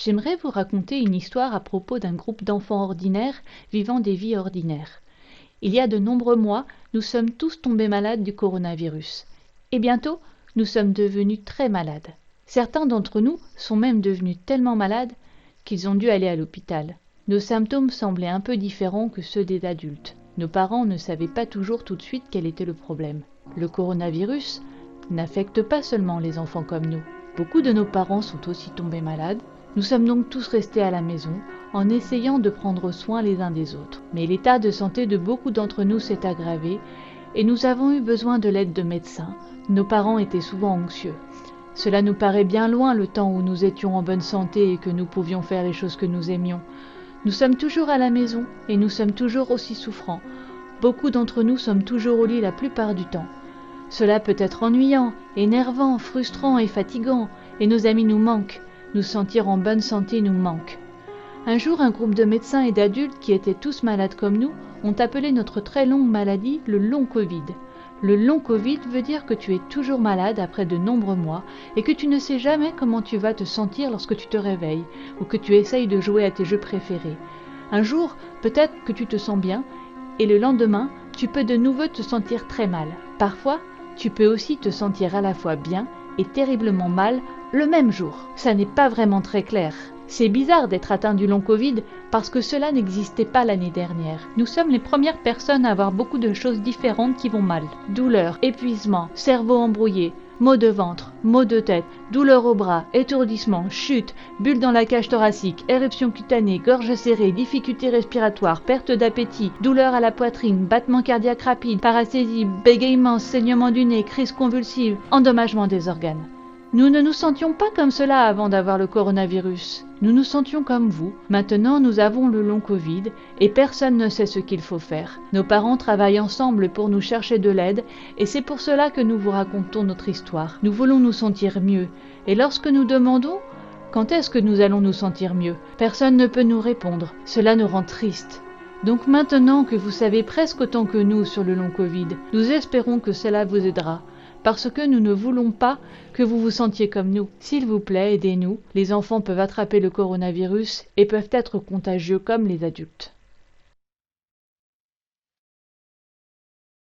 J'aimerais vous raconter une histoire à propos d'un groupe d'enfants ordinaires vivant des vies ordinaires. Il y a de nombreux mois, nous sommes tous tombés malades du coronavirus. Et bientôt, nous sommes devenus très malades. Certains d'entre nous sont même devenus tellement malades qu'ils ont dû aller à l'hôpital. Nos symptômes semblaient un peu différents que ceux des adultes. Nos parents ne savaient pas toujours tout de suite quel était le problème. Le coronavirus n'affecte pas seulement les enfants comme nous. Beaucoup de nos parents sont aussi tombés malades. Nous sommes donc tous restés à la maison en essayant de prendre soin les uns des autres. Mais l'état de santé de beaucoup d'entre nous s'est aggravé et nous avons eu besoin de l'aide de médecins. Nos parents étaient souvent anxieux. Cela nous paraît bien loin le temps où nous étions en bonne santé et que nous pouvions faire les choses que nous aimions. Nous sommes toujours à la maison et nous sommes toujours aussi souffrants. Beaucoup d'entre nous sommes toujours au lit la plupart du temps. Cela peut être ennuyant, énervant, frustrant et fatigant, et nos amis nous manquent. Nous sentir en bonne santé nous manque. Un jour, un groupe de médecins et d'adultes qui étaient tous malades comme nous ont appelé notre très longue maladie le long Covid. Le long Covid veut dire que tu es toujours malade après de nombreux mois et que tu ne sais jamais comment tu vas te sentir lorsque tu te réveilles ou que tu essayes de jouer à tes jeux préférés. Un jour, peut-être que tu te sens bien et le lendemain, tu peux de nouveau te sentir très mal. Parfois, tu peux aussi te sentir à la fois bien et terriblement mal le même jour. Ça n'est pas vraiment très clair. C'est bizarre d'être atteint du long Covid parce que cela n'existait pas l'année dernière. Nous sommes les premières personnes à avoir beaucoup de choses différentes qui vont mal. Douleur, épuisement, cerveau embrouillé, maux de ventre, maux de tête, douleur au bras, étourdissement, chute, bulle dans la cage thoracique, éruption cutanée, gorge serrée, difficultés respiratoires, perte d'appétit, douleur à la poitrine, battement cardiaque rapide, paracésie, bégaiement, saignement du nez, crise convulsive, endommagement des organes. Nous ne nous sentions pas comme cela avant d'avoir le coronavirus. Nous nous sentions comme vous. Maintenant, nous avons le long Covid et personne ne sait ce qu'il faut faire. Nos parents travaillent ensemble pour nous chercher de l'aide et c'est pour cela que nous vous racontons notre histoire. Nous voulons nous sentir mieux et lorsque nous demandons quand est-ce que nous allons nous sentir mieux, personne ne peut nous répondre. Cela nous rend tristes. Donc maintenant que vous savez presque autant que nous sur le long Covid, nous espérons que cela vous aidera. Parce que nous ne voulons pas que vous vous sentiez comme nous. S'il vous plaît, aidez-nous. Les enfants peuvent attraper le coronavirus et peuvent être contagieux comme les adultes.